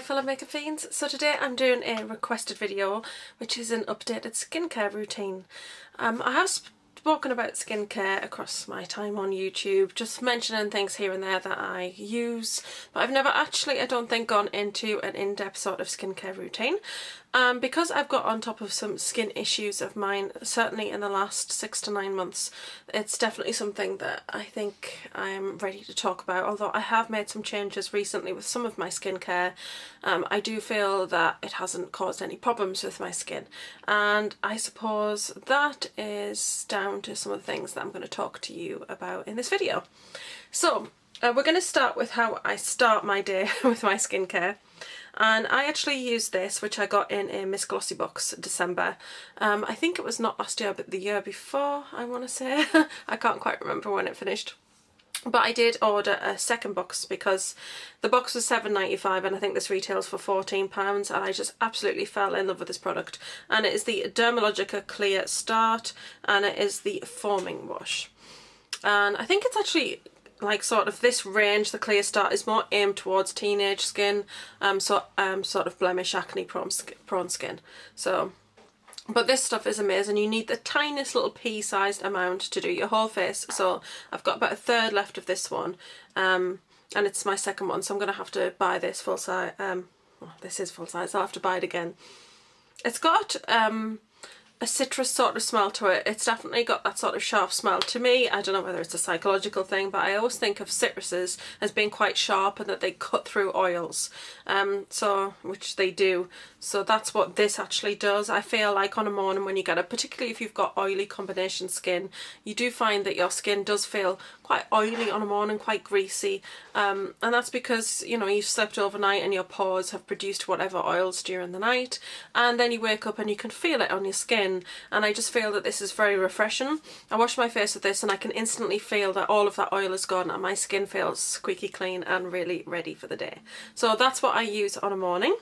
fellow makeup fiends. So today I'm doing a requested video which is an updated skincare routine. I have spoken about skincare across my time on YouTube, just mentioning things here and there that I use, but I've never actually, I don't think, gone into an in-depth sort of skincare routine. Because I've got on top of some skin issues of mine, certainly in the last 6 to 9 months, it's definitely something that I think I'm ready to talk about. Although I have made some changes recently with some of my skincare, I do feel that it hasn't caused any problems with my skin, and I suppose that is down to some of the things that I'm going to talk to you about in this video. So we're going to start with how I start my day with my skincare. And I actually used this, which I got in a Miss Glossy box December. I think it was not last year but the year before, I want to say. I can't quite remember when it finished. But I did order a second box because the box was £7.95 and I think this retails for £14, and I just absolutely fell in love with this product. And it is the Dermalogica Clear Start, and it is the foaming wash. And I think it's actually like sort of this range, the Clear Start, is more aimed towards teenage skin, sort of blemish, acne prone skin. So, but this stuff is amazing. You need the tiniest little pea-sized amount to do your whole face. So I've got about a third left of this one, and it's my second one, so I'm going to have to buy this full size. Well, this is full size, I'll have to buy it again. It's got a citrus sort of smell to it. It's definitely got that sort of sharp smell to me. I don't know whether it's a psychological thing, but I always think of citruses as being quite sharp and that they cut through oils, which they do. So that's what this actually does. I feel like on a morning when you get it, particularly if you've got oily combination skin, you do find that your skin does feel quite oily on a morning, quite greasy, and that's because, you know, you've slept overnight and your pores have produced whatever oils during the night, and then you wake up and you can feel it on your skin. And I just feel that this is very refreshing. I wash my face with this and I can instantly feel that all of that oil is gone and my skin feels squeaky clean and really ready for the day. So that's what I use on a morning.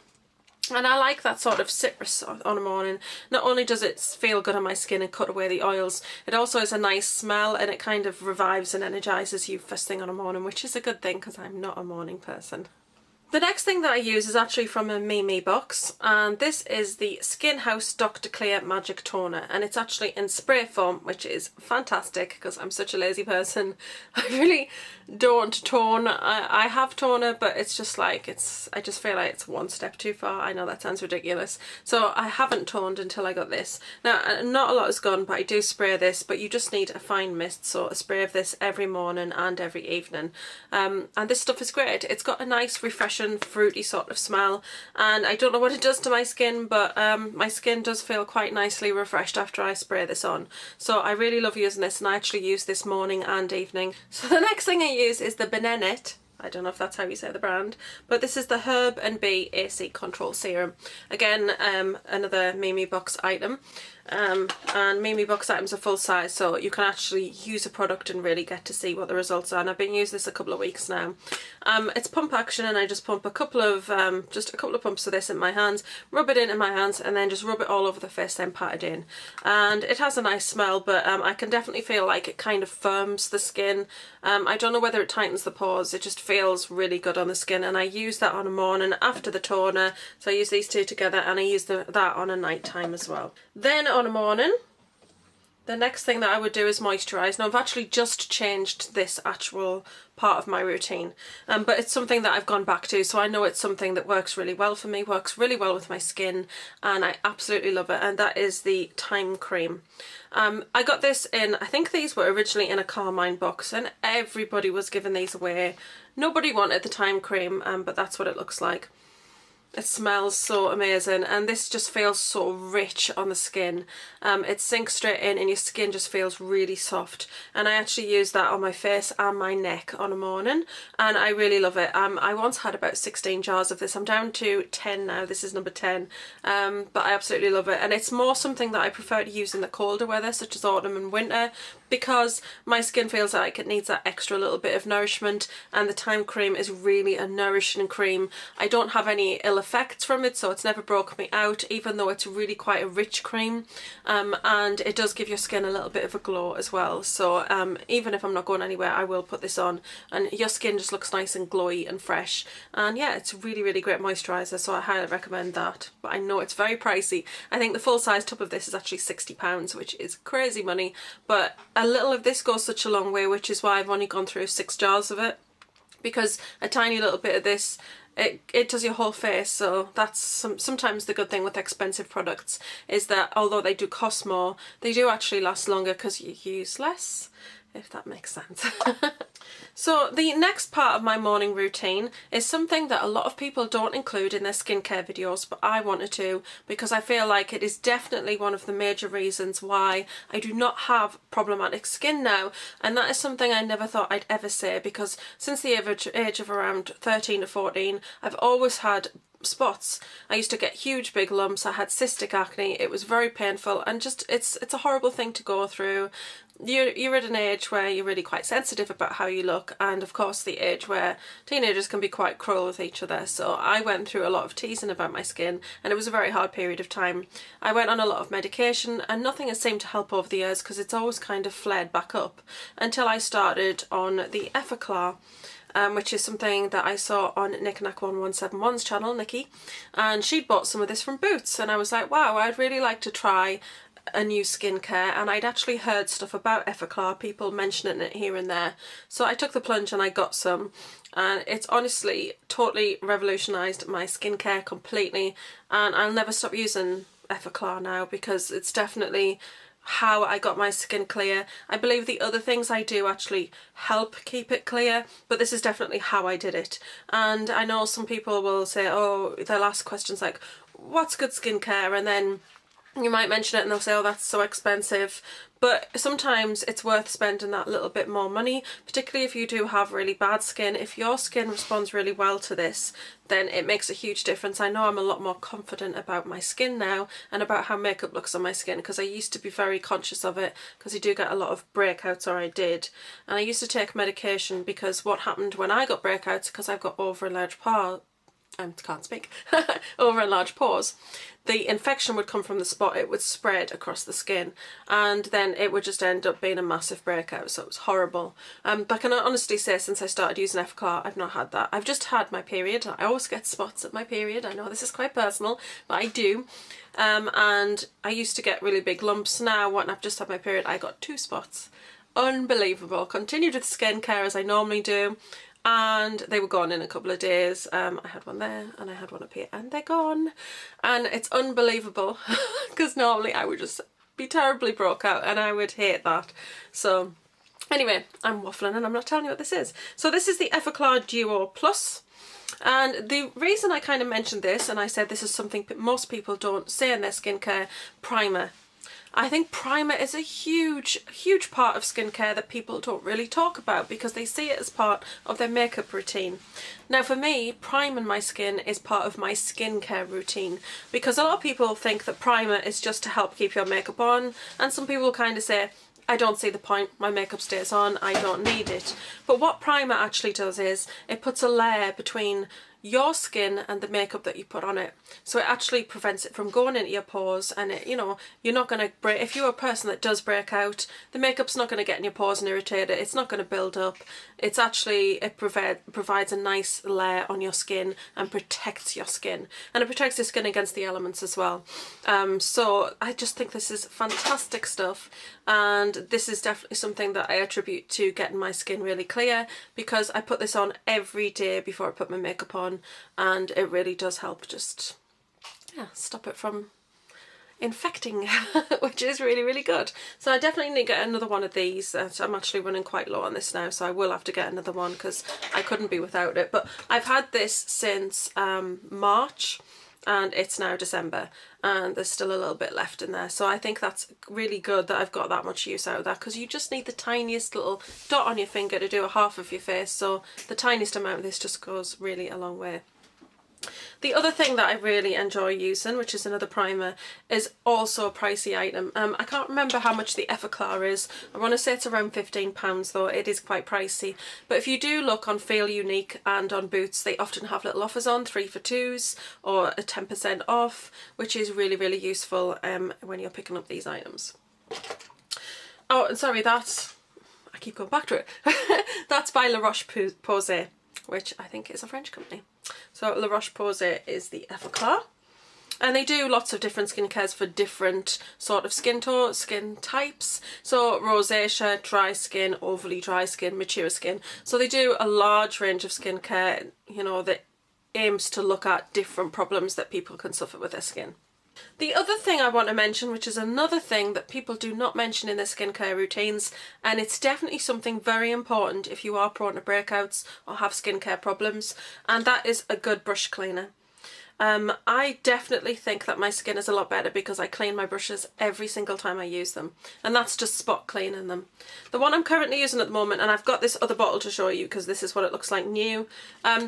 And I like that sort of citrus on a morning. Not only does it feel good on my skin and cut away the oils, it also has a nice smell, and it kind of revives and energizes you first thing on a morning, which is a good thing because I'm not a morning person. The next thing that I use is actually from a Mimi box, and this is the Skin House Dr. Clear Magic Toner, and it's actually in spray form, which is fantastic because I'm such a lazy person. I really don't tone. I have toner, but it's just like, I just feel like it's one step too far. I know that sounds ridiculous. So I haven't toned until I got this. Now, not a lot has gone, but I do spray this, but you just need a fine mist, so a spray of this every morning and every evening. And this stuff is great. It's got a nice refreshing fruity sort of smell, and I don't know what it does to my skin, but my skin does feel quite nicely refreshed after I spray this on. So I really love using this, and I actually use this morning and evening. So the next thing I use is the Benenit. I don't know if that's how you say the brand, but this is the Herb and Bee AC Control Serum. Again, another Mimi box item. And Mimi box items are full size, so you can actually use a product and really get to see what the results are. And I've been using this a couple of weeks now. It's pump action, and I just pump a couple of pumps of this in my hands, rub it into my hands, and then just rub it all over the face, then pat it in. And it has a nice smell, but I can definitely feel like it kind of firms the skin. I don't know whether it tightens the pores, it just feels really good on the skin, and I use that on a morning after the toner. So I use these two together, and I use that on a night time as well. Then on a morning, the next thing that I would do is moisturise. Now I've actually just changed this actual part of my routine, but it's something that I've gone back to, so I know it's something that works really well for me, works really well with my skin, and I absolutely love it, and that is the Time Cream. I got this in, I think these were originally in a Carmine box, and everybody was giving these away. Nobody wanted the Time Cream, but that's what it looks like. It smells so amazing, and this just feels so rich on the skin. It sinks straight in and your skin just feels really soft, and I actually use that on my face and my neck on a morning, and I really love it. I once had about 16 jars of this. I'm down to 10 now. This is number 10, but I absolutely love it, and it's more something that I prefer to use in the colder weather, such as autumn and winter, because my skin feels like it needs that extra little bit of nourishment, and the Time Cream is really a nourishing cream. I don't have any ill effects from it, so it's never broken me out, even though it's really quite a rich cream, and it does give your skin a little bit of a glow as well. So even if I'm not going anywhere, I will put this on and your skin just looks nice and glowy and fresh. And yeah, it's a really, really great moisturiser, so I highly recommend that. But I know it's very pricey. I think the full size tub of this is actually £60, which is crazy money, but a little of this goes such a long way, which is why I've only gone through 6 jars of it, because a tiny little bit of this, it does your whole face. So that's sometimes the good thing with expensive products, is that although they do cost more, they do actually last longer because you use less, if that makes sense. So the next part of my morning routine is something that a lot of people don't include in their skincare videos, but I wanted to, because I feel like it is definitely one of the major reasons why I do not have problematic skin now. And that is something I never thought I'd ever say, because since the age of around 13 to 14, I've always had spots. I used to get huge big lumps, I had cystic acne, it was very painful, and just it's a horrible thing to go through. You're at an age where you're really quite sensitive about how you look, and of course the age where teenagers can be quite cruel with each other. So I went through a lot of teasing about my skin, and it was a very hard period of time. I went on a lot of medication and nothing has seemed to help over the years, because it's always kind of flared back up, until I started on the Effaclar, which is something that I saw on Knickknack1171's channel, Nikki, and she'd bought some of this from Boots, and I was like, wow, I'd really like to try a new skincare. And I'd actually heard stuff about Effaclar, people mentioning it here and there, so I took the plunge and I got some, and it's honestly totally revolutionised my skincare completely, and I'll never stop using Effaclar now, because it's definitely how I got my skin clear. I believe the other things I do actually help keep it clear, but this is definitely how I did it. And I know some people will say, oh, they'll ask questions like, what's good skincare? And then you might mention it and they'll say, oh, that's so expensive. But sometimes it's worth spending that little bit more money, particularly if you do have really bad skin. If your skin responds really well to this, then it makes a huge difference. I know I'm a lot more confident about my skin now and about how makeup looks on my skin, because I used to be very conscious of it, because you do get a lot of breakouts, or I did. And I used to take medication, because what happened when I got breakouts, because I've got over enlarged pores, over enlarged pores, the infection would come from the spot, it would spread across the skin, and then it would just end up being a massive breakout, so it was horrible. But I can honestly say, since I started using Effaclar, I've not had that. I've just had my period. I always get spots at my period. I know this is quite personal, but I do. And I used to get really big lumps. Now, when I've just had my period, I got 2 spots. Unbelievable. Continued with skincare as I normally do, and they were gone in a couple of days. I had one there and I had one up here, and they're gone. And it's unbelievable, because normally I would just be terribly broke out and I would hate that. So anyway, I'm waffling and I'm not telling you what this is. So this is the Effaclar Duo Plus. And the reason I kind of mentioned this, and I said this is something most people don't say in their skincare, primer. I think primer is a huge, huge part of skincare that people don't really talk about, because they see it as part of their makeup routine. Now for me, priming my skin is part of my skincare routine, because a lot of people think that primer is just to help keep your makeup on, and some people kind of say, I don't see the point, my makeup stays on, I don't need it. But what primer actually does is, it puts a layer between your skin and the makeup that you put on it. So it actually prevents it from going into your pores, and it, you know, you're not going to break, if you're a person that does break out, the makeup's not going to get in your pores and irritate it, it's not going to build up. It's actually, it provides a nice layer on your skin and protects your skin, and it protects your skin against the elements as well. So I just think this is fantastic stuff, and this is definitely something that I attribute to getting my skin really clear, because I put this on every day before I put my makeup on, and it really does help just stop it from infecting, which is really, really good. So I definitely need to get another one of these. I'm actually running quite low on this now, so I will have to get another one, because I couldn't be without it. But I've had this since March, and it's now December, and there's still a little bit left in there. So I think that's really good that I've got that much use out of that, because you just need the tiniest little dot on your finger to do a half of your face, so the tiniest amount of this just goes really a long way. The other thing that I really enjoy using, which is another primer, is also a pricey item. I can't remember how much the Effaclar is. I want to say it's around £15 though. It is quite pricey. But if you do look on Feel Unique and on Boots, they often have little offers on, 3 for 2s or a 10% off, which is really, really useful when you're picking up these items. Oh, and sorry, I keep going back to it. That's by La Roche-Posay, which I think is a French company. So La Roche-Posay is the Effaclar. And they do lots of different skincares for different sort of skin types. So rosacea, dry skin, overly dry skin, mature skin. So they do a large range of skincare, you know, that aims to look at different problems that people can suffer with their skin. The other thing I want to mention, which is another thing that people do not mention in their skincare routines, and it's definitely something very important if you are prone to breakouts or have skincare problems, and that is a good brush cleaner. I definitely think that my skin is a lot better because I clean my brushes every single time I use them, and that's just spot cleaning them. The one I'm currently using at the moment, and I've got this other bottle to show you because this is what it looks like new,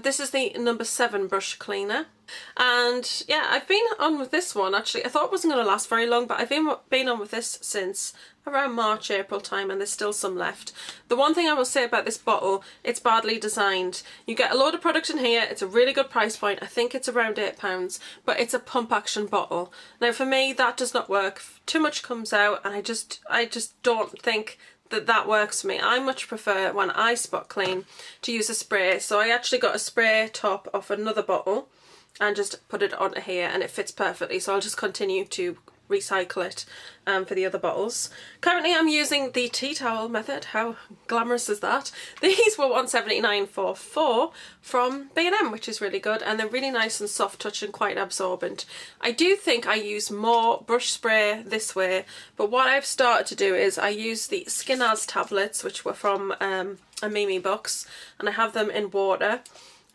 this is the number 7 brush cleaner. And yeah, I've been on with this one actually. I thought it wasn't going to last very long, but I've been on with this since around March, April time, and there's still some left. The one thing I will say about this bottle, it's badly designed. You get a load of product in here, it's a really good price point, I think it's around £8, but it's a pump action bottle. Now for me that does not work, too much comes out, and I just don't think that works for me. I much prefer when I spot clean to use a spray, so I actually got a spray top off another bottle and just put it onto here, and it fits perfectly, so I'll just continue to recycle it for the other bottles. Currently I'm using the tea towel method. How glamorous is that? These were $179 for 4 from B&M, which is really good, and they're really nice and soft touch and quite absorbent. I do think I use more brush spray this way, but what I've started to do is I use the Skinaz tablets, which were from a Mimi box, and I have them in water.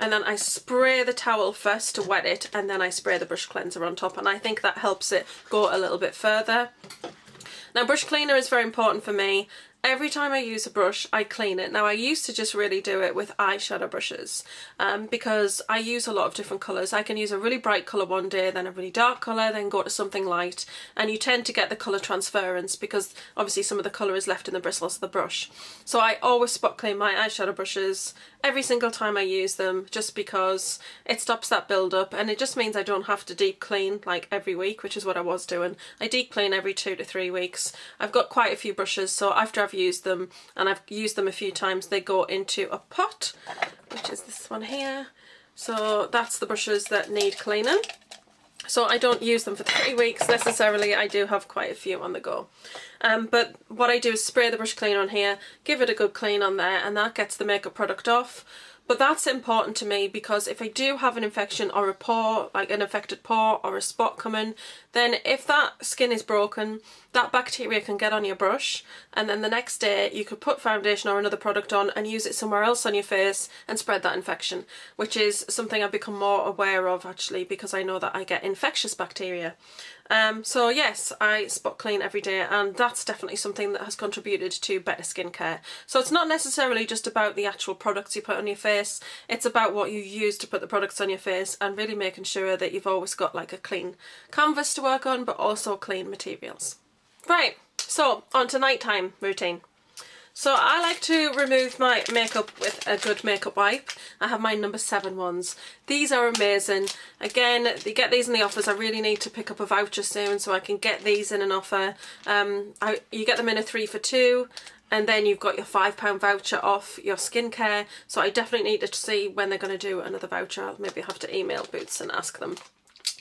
And then I spray the towel first to wet it, and then I spray the brush cleanser on top, and I think that helps it go a little bit further. Now brush cleaner is very important for me. Every time I use a brush, I clean it. Now I used to just really do it with eyeshadow brushes because I use a lot of different colours. I can use a really bright colour one day, then a really dark colour, then go to something light, and you tend to get the colour transference because obviously some of the colour is left in the bristles of the brush. So I always spot clean my eyeshadow brushes every single time I use them, just because it stops that build up, and it just means I don't have to deep clean like every week, which is what I was doing. I deep clean every 2 to 3 weeks. I've got quite a few brushes, so after I've used them, and I've used them a few times, they go into a pot, which is this one here. So that's the brushes that need cleaning. So I don't use them for 3 weeks necessarily. I do have quite a few on the go. But what I do is spray the brush cleaner on here, give it a good clean on there, and that gets the makeup product off. But that's important to me because if I do have an infection or a pore, like an affected pore or a spot coming, then if that skin is broken, that bacteria can get on your brush, and then the next day you could put foundation or another product on and use it somewhere else on your face and spread that infection, which is something I've become more aware of actually, because I know that I get infectious bacteria. So yes, I spot clean every day, and that's definitely something that has contributed to better skincare. So it's not necessarily just about the actual products you put on your face, it's about what you use to put the products on your face, and really making sure that you've always got like a clean canvas to work on, but also clean materials. Right, so on to nighttime routine. So I like to remove my makeup with a good makeup wipe. I have my number 7 ones. These are amazing. Again, you get these in the offers. I really need to pick up a voucher soon so I can get these in an offer. You get them in a 3 for 2. And then you've got your £5 voucher off your skincare. So I definitely need to see when they're going to do another voucher. I'll maybe have to email Boots and ask them.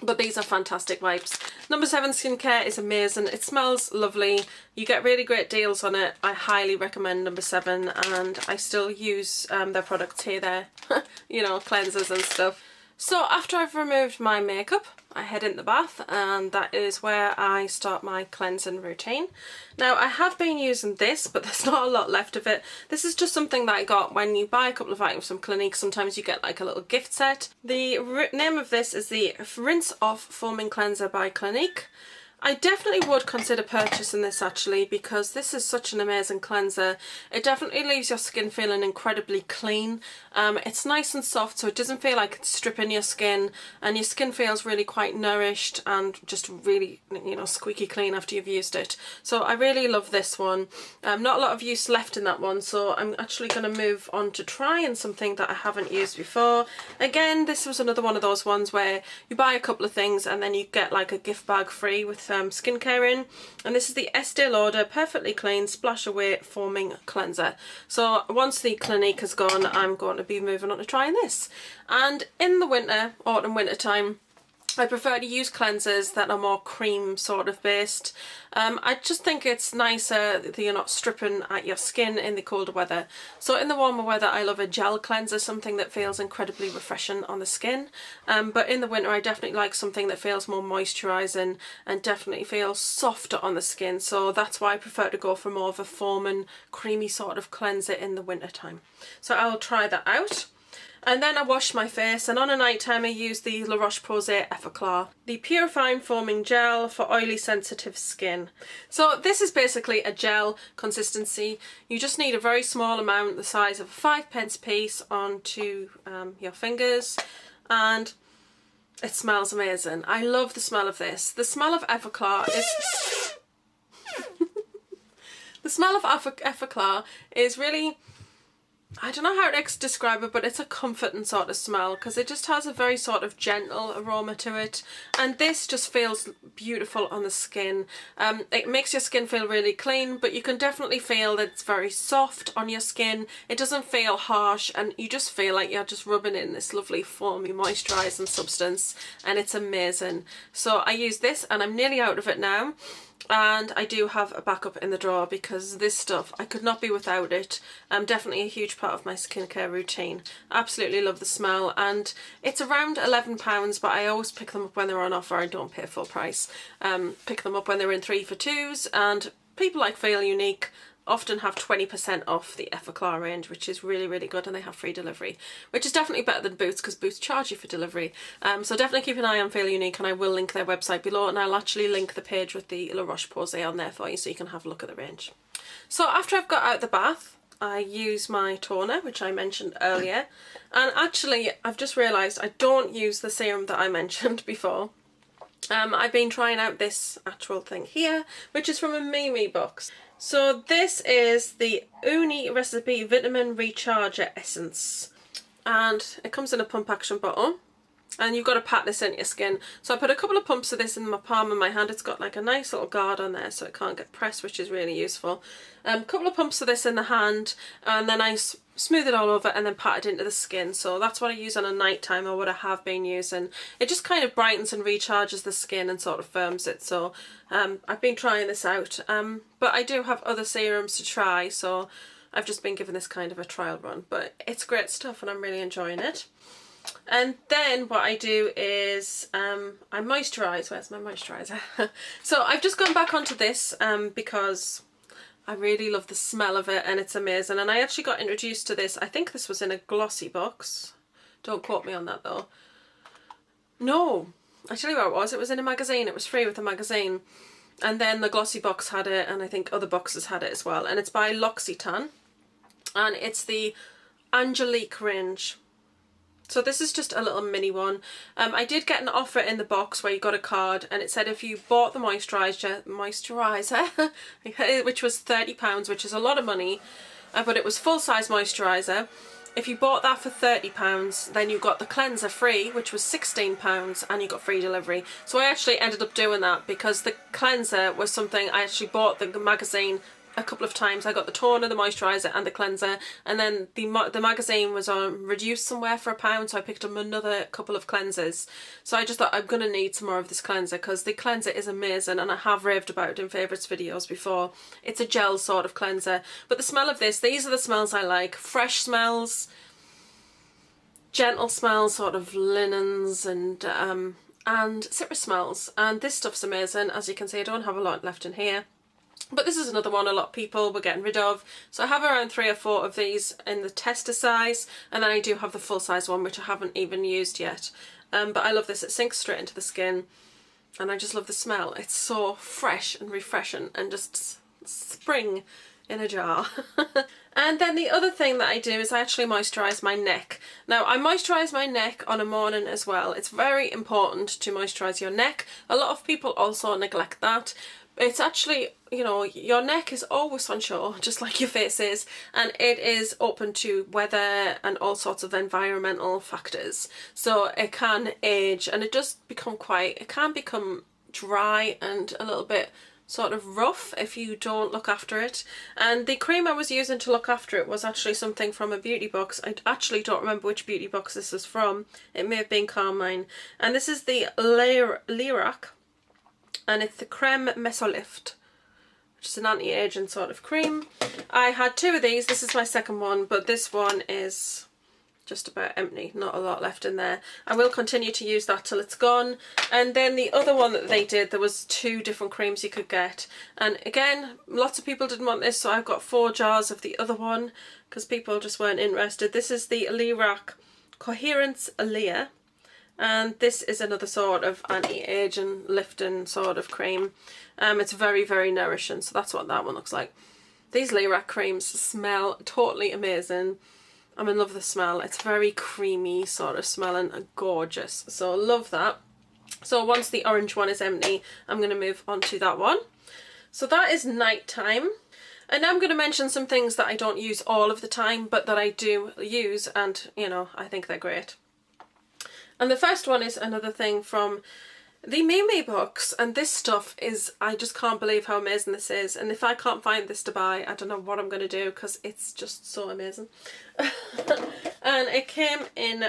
But these are fantastic wipes. Number 7 skincare is amazing. It smells lovely. You get really great deals on it. I highly recommend number 7, and I still use their products here, there, you know, cleansers and stuff. So after I've removed my makeup, I head in the bath, and that is where I start my cleansing routine. Now I have been using this, but there's not a lot left of it. This is just something that I got when you buy a couple of items from Clinique. Sometimes you get like a little gift set. The name of this is the Rinse Off Foaming Cleanser by Clinique. I definitely would consider purchasing this actually, because this is such an amazing cleanser. It definitely leaves your skin feeling incredibly clean. It's nice and soft, so it doesn't feel like it's stripping your skin, and your skin feels really quite nourished and just really, you know, squeaky clean after you've used it. So I really love this one. Not a lot of use left in that one, so I'm actually going to move on to trying something that I haven't used before. Again, this was another one of those ones where you buy a couple of things and then you get like a gift bag free with skincare in, and this is the Estee Lauder Perfectly Clean Splash Away Foaming Cleanser. So once the Clinique has gone, I'm going to be moving on to trying this. And in the winter, autumn, winter time, I prefer to use cleansers that are more cream sort of based. I just think it's nicer that you're not stripping at your skin in the colder weather. So in the warmer weather, I love a gel cleanser, something that feels incredibly refreshing on the skin. But in the winter, I definitely like something that feels more moisturising and definitely feels softer on the skin. So that's why I prefer to go for more of a foaming, creamy sort of cleanser in the winter time. So I'll try that out. And then I wash my face, and on a night time I use the La Roche-Posay Effaclar, the Purifying Foaming Gel for oily sensitive skin. So this is basically a gel consistency. You just need a very small amount, the size of a 5p piece, onto your fingers, and it smells amazing. I love the smell of this. The smell of Effaclar is... the smell of Effaclar is really... I don't know how to describe it, but it's a comforting sort of smell because it just has a very sort of gentle aroma to it, and this just feels beautiful on the skin. It makes your skin feel really clean, but you can definitely feel that it's very soft on your skin. It doesn't feel harsh, and you just feel like you're just rubbing in this lovely foamy moisturising substance, and it's amazing. So I use this, and I'm nearly out of it now. And I do have a backup in the drawer because this stuff, I could not be without it. Definitely a huge part of my skincare routine. Absolutely love the smell, and it's around £11, but I always pick them up when they're on offer. I don't pay full price. Pick them up when they're in 3 for 2s, and people like Feel Unique often have 20% off the Effaclar range, which is really, really good, and they have free delivery, which is definitely better than Boots because Boots charge you for delivery. So definitely keep an eye on Feel Unique, and I will link their website below, and I'll actually link the page with the La Roche-Posay on there for you so you can have a look at the range. So after I've got out the bath, I use my toner, which I mentioned earlier, and actually I've just realised I don't use the serum that I mentioned before. I've been trying out this actual thing here, which is from a Mimi box. So this is the Uni Recipe Vitamin Recharger Essence, and it comes in a pump action bottle, and you've got to pat this into your skin. So I put a couple of pumps of this in my palm of my hand. It's got like a nice little guard on there so it can't get pressed, which is really useful. A couple of pumps of this in the hand, and then I smooth it all over and then pat it into the skin. So that's what I use on a night time, or what I have been using. It just kind of brightens and recharges the skin and sort of firms it. So I've been trying this out, but I do have other serums to try, so I've just been giving this kind of a trial run. But it's great stuff and I'm really enjoying it. And then what I do is I moisturise. Where's my moisturiser? So I've just gone back onto this because I really love the smell of it and it's amazing. And I actually got introduced to this, I think this was in a glossy box. Don't quote me on that though. No, I tell you where it was in a magazine. It was free with a magazine. And then the glossy box had it, and I think other boxes had it as well. And it's by L'Occitane, and it's the Angelique range. So this is just a little mini one. I did get an offer in the box where you got a card, and it said if you bought the moisturiser, which was £30, which is a lot of money, but it was full-size moisturiser. If you bought that for £30, then you got the cleanser free, which was £16, and you got free delivery. So I actually ended up doing that because the cleanser was something I actually bought the magazine a couple of times. I got the toner, the moisturiser and the cleanser, and then the magazine was on reduced somewhere for £1, so I picked up another couple of cleansers. So I just thought I'm going to need some more of this cleanser because the cleanser is amazing, and I have raved about it in favourites videos before. It's a gel sort of cleanser, but the smell of this, these are the smells I like. Fresh smells, gentle smells, sort of linens and citrus smells, and this stuff's amazing. As you can see, I don't have a lot left in here. But this is another one a lot of people were getting rid of. So I have around 3 or 4 of these in the tester size, and then I do have the full size one, which I haven't even used yet. But I love this, it sinks straight into the skin. and I just love the smell. It's so fresh and refreshing and just spring in a jar. And then the other thing that I do is I actually moisturise my neck. Now I moisturise my neck on a morning as well. It's very important to moisturise your neck. A lot of people also neglect that. It's actually, you know, your neck is always on show, just like your face is, and it is open to weather and all sorts of environmental factors. So it can age and it does become it can become dry and a little bit sort of rough if you don't look after it. And the cream I was using to look after it was actually something from a beauty box. I actually don't remember which beauty box this was from. It may have been Carmine. And this is the Lyrac, and it's the Creme Mesolift, which is an anti-aging sort of cream. I had 2 of these. This is my second one, but this one is just about empty, not a lot left in there. I will continue to use that till it's gone. And then the other one that they did, there was 2 different creams you could get, and again lots of people didn't want this, so I've got 4 jars of the other one because people just weren't interested. This is the Lyrac Coherence Alia, and this is another sort of anti-aging lifting sort of cream. It's very, very nourishing, so that's what that one looks like. These Lyrac creams smell totally amazing. I'm in love with the smell. It's very creamy sort of smelling and gorgeous, so love that. So once the orange one is empty, I'm going to move on to that one. So that is nighttime. And now I'm going to mention some things that I don't use all of the time, but that I do use, and you know, I think they're great. And the first one is another thing from the Mimi box, and this stuff is, I just can't believe how amazing this is. And if I can't find this to buy, I don't know what I'm going to do, because it's just so amazing. And it came in,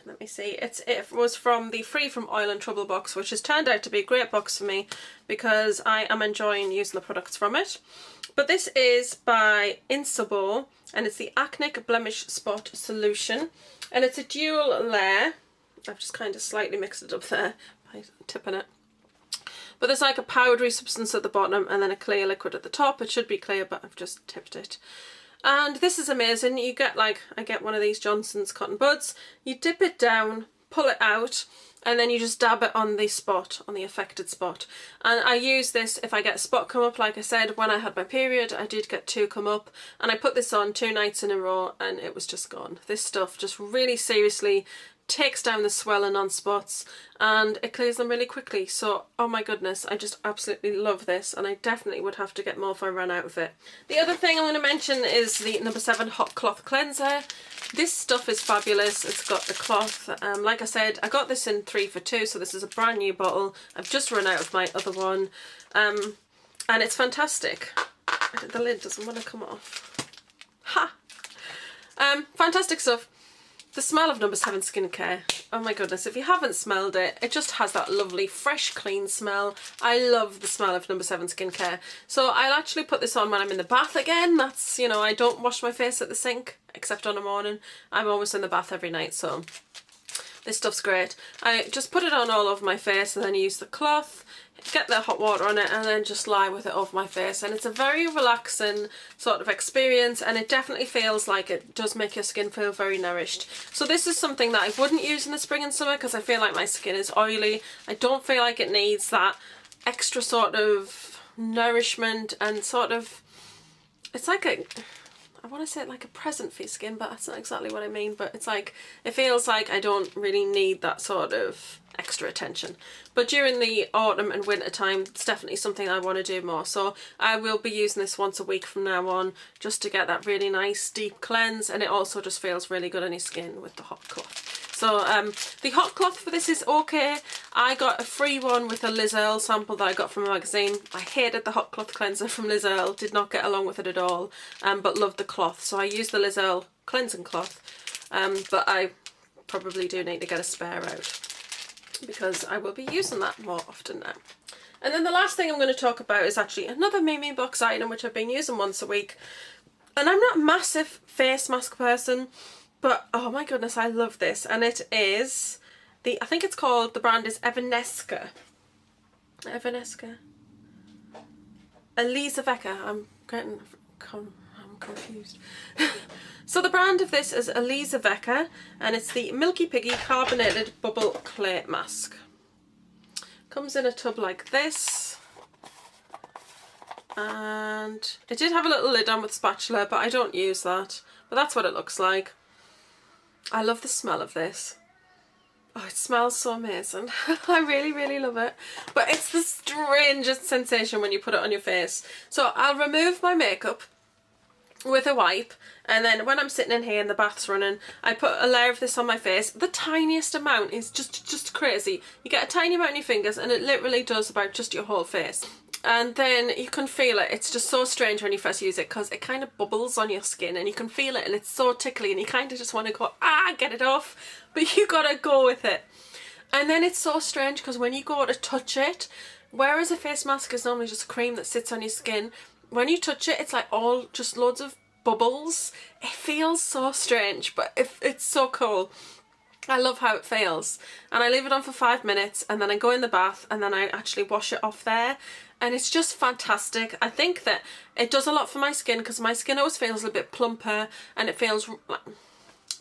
let me see, it was from the Free from Oil and Trouble box, which has turned out to be a great box for me because I am enjoying using the products from it. But this is by Insabo, and it's the Acnic Blemish Spot Solution, and it's a dual layer. I've just kind of slightly mixed it up there by tipping it. But there's like a powdery substance at the bottom and then a clear liquid at the top. It should be clear, but I've just tipped it. And this is amazing. You get like, I get one of these Johnson's cotton buds. You dip it down, pull it out, and then you just dab it on the spot, on the affected spot. And I use this if I get a spot come up. Like I said, when I had my period, I did get 2 come up, and I put this on 2 nights in a row and it was just gone. This stuff just really seriously takes down the swelling on spots and it clears them really quickly. So oh my goodness, I just absolutely love this, and I definitely would have to get more if I ran out of it. The other thing I'm going to mention is the No. 7 Hot Cloth Cleanser. This stuff is fabulous. It's got the cloth. Like I said, I got this in 3 for 2, so this is a brand new bottle. I've just run out of my other one, and it's fantastic. The lid doesn't want to come off. Ha! Fantastic stuff. The smell of No. 7 skincare, oh my goodness, if you haven't smelled it, it just has that lovely fresh clean smell. I love the smell of No. 7 skincare. So I'll actually put this on when I'm in the bath again. That's, you know, I don't wash my face at the sink except on a morning. I'm always in the bath every night, so this stuff's great. I just put it on all over my face and then use the cloth, get the hot water on it, and then just lie with it over my face. And it's a very relaxing sort of experience, and it definitely feels like it does make your skin feel very nourished. So this is something that I wouldn't use in the spring and summer because I feel like my skin is oily. I don't feel like it needs that extra sort of nourishment and sort of, it's like a, I want to say it like a present for your skin, but that's not exactly what I mean. But it's like, it feels like I don't really need that sort of extra attention. But during the autumn and winter time, it's definitely something I want to do more. So I will be using this once a week from now on, just to get that really nice deep cleanse, and it also just feels really good on your skin with the hot cloth. So the hot cloth for this is okay. I got a free one with a Liz Earle sample that I got from a magazine. I hated the hot cloth cleanser from Liz Earle, did not get along with it at all, but loved the cloth. So I used the Liz Earle cleansing cloth, but I probably do need to get a spare out because I will be using that more often now. And then the last thing I'm going to talk about is actually another Mimi box item which I've been using once a week. And I'm not a massive face mask person, but oh my goodness, I love this. And it is the, I think it's called, the brand is Evanesca. Elizavecca. I'm confused. So the brand of this is Elizavecca, and it's the Milky Piggy Carbonated Bubble Clay Mask. Comes in a tub like this. And it did have a little lid on with spatula, but I don't use that. But that's what it looks like. I love the smell of this. Oh, it smells so amazing. I really, really love it. But it's the strangest sensation when you put it on your face. So I'll remove my makeup with a wipe, and then when I'm sitting in here and the bath's running, I put a layer of this on my face. The tiniest amount is just crazy. You get a tiny amount on your fingers and it literally does about just your whole face. And then you can feel it. It's just so strange when you first use it because it kind of bubbles on your skin and you can feel it and it's so tickly and you kind of just want to go, get it off, but you gotta go with it. And then it's so strange because when you go to touch it, whereas a face mask is normally just a cream that sits on your skin, when you touch it, it's like all just loads of bubbles. It feels so strange, but it's so cool. I love how it feels. And I leave it on for 5 minutes and then I go in the bath and then I actually wash it off there. And it's just fantastic. I think that it does a lot for my skin because my skin always feels a little bit plumper, and it feels,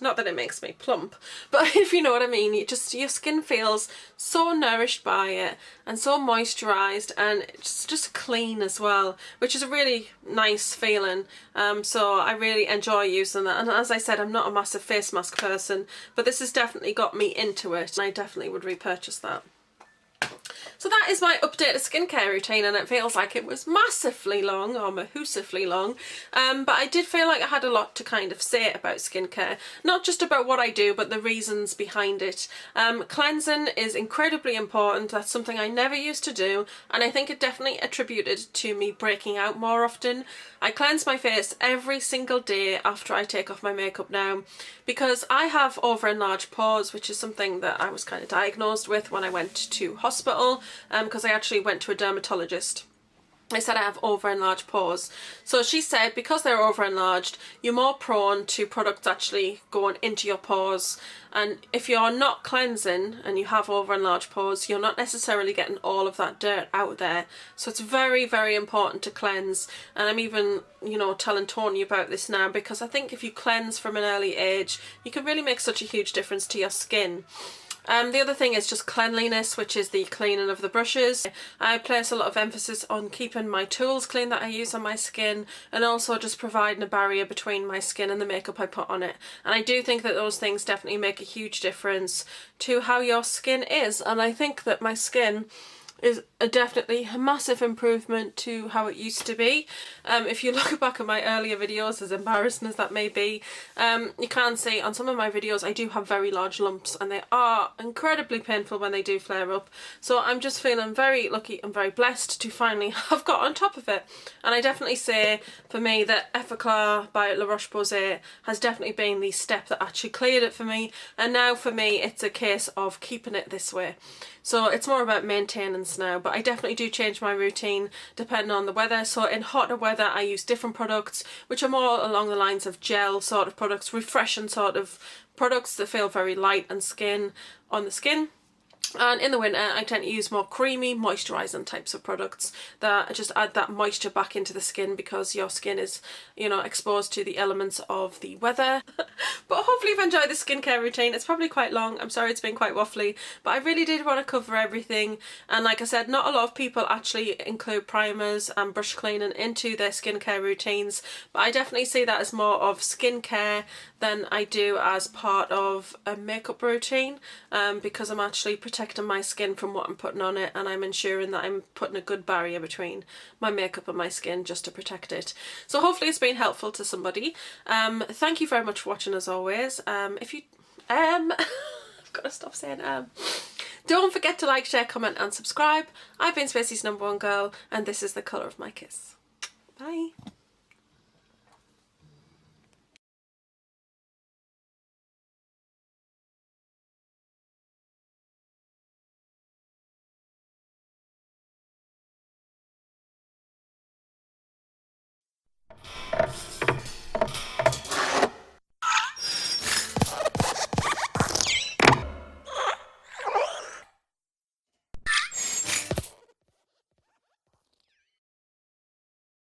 not that it makes me plump, but if you know what I mean, your skin feels so nourished by it and so moisturised, and it's just clean as well, which is a really nice feeling. So I really enjoy using that. And as I said, I'm not a massive face mask person, but this has definitely got me into it, and I definitely would repurchase that. So that is my updated skincare routine, and it feels like it was massively long, or mahoosively long, but I did feel like I had a lot to kind of say about skincare, not just about what I do but the reasons behind it. Cleansing is incredibly important. That's something I never used to do, and I think it definitely attributed to me breaking out more often. I cleanse my face every single day after I take off my makeup now, because I have over enlarged pores, which is something that I was kind of diagnosed with when I went to hospital, because I actually went to a dermatologist. I said I have over enlarged pores. So she said because they're over enlarged, you're more prone to products actually going into your pores. And if you're not cleansing and you have over enlarged pores, you're not necessarily getting all of that dirt out there. So it's very, very important to cleanse. And I'm even, you know, telling Tony about this now, because I think if you cleanse from an early age, you can really make such a huge difference to your skin. The other thing is just cleanliness, which is the cleaning of the brushes. I place a lot of emphasis on keeping my tools clean that I use on my skin, and also just providing a barrier between my skin and the makeup I put on it. And I do think that those things definitely make a huge difference to how your skin is, and I think that my skin is definitely a massive improvement to how it used to be. If you look back at my earlier videos, as embarrassing as that may be, you can see on some of my videos I do have very large lumps, and they are incredibly painful when they do flare up. So I'm just feeling very lucky and very blessed to finally have got on top of it. And I definitely say for me that Effaclar by La Roche-Posay has definitely been the step that actually cleared it for me, and now for me it's a case of keeping it this way. So it's more about maintenance now, but I definitely do change my routine depending on the weather. So in hotter weather I use different products which are more along the lines of gel sort of products, refreshing sort of products that feel very light and on the skin. And in the winter I tend to use more creamy moisturising types of products that just add that moisture back into the skin, because your skin is, you know, exposed to the elements of the weather. But hopefully you've enjoyed this skincare routine. It's probably quite long, I'm sorry it's been quite waffly, but I really did want to cover everything. And like I said, not a lot of people actually include primers and brush cleaning into their skincare routines, but I definitely see that as more of skincare than I do as part of a makeup routine, because I'm actually protecting my skin from what I'm putting on it, and I'm ensuring that I'm putting a good barrier between my makeup and my skin just to protect it. So hopefully it's been helpful to somebody. Thank you very much for watching as always. If you I've got to stop saying don't forget to like, share, comment and subscribe. I've been Spacey's #1 girl, and this is the colour of my kiss.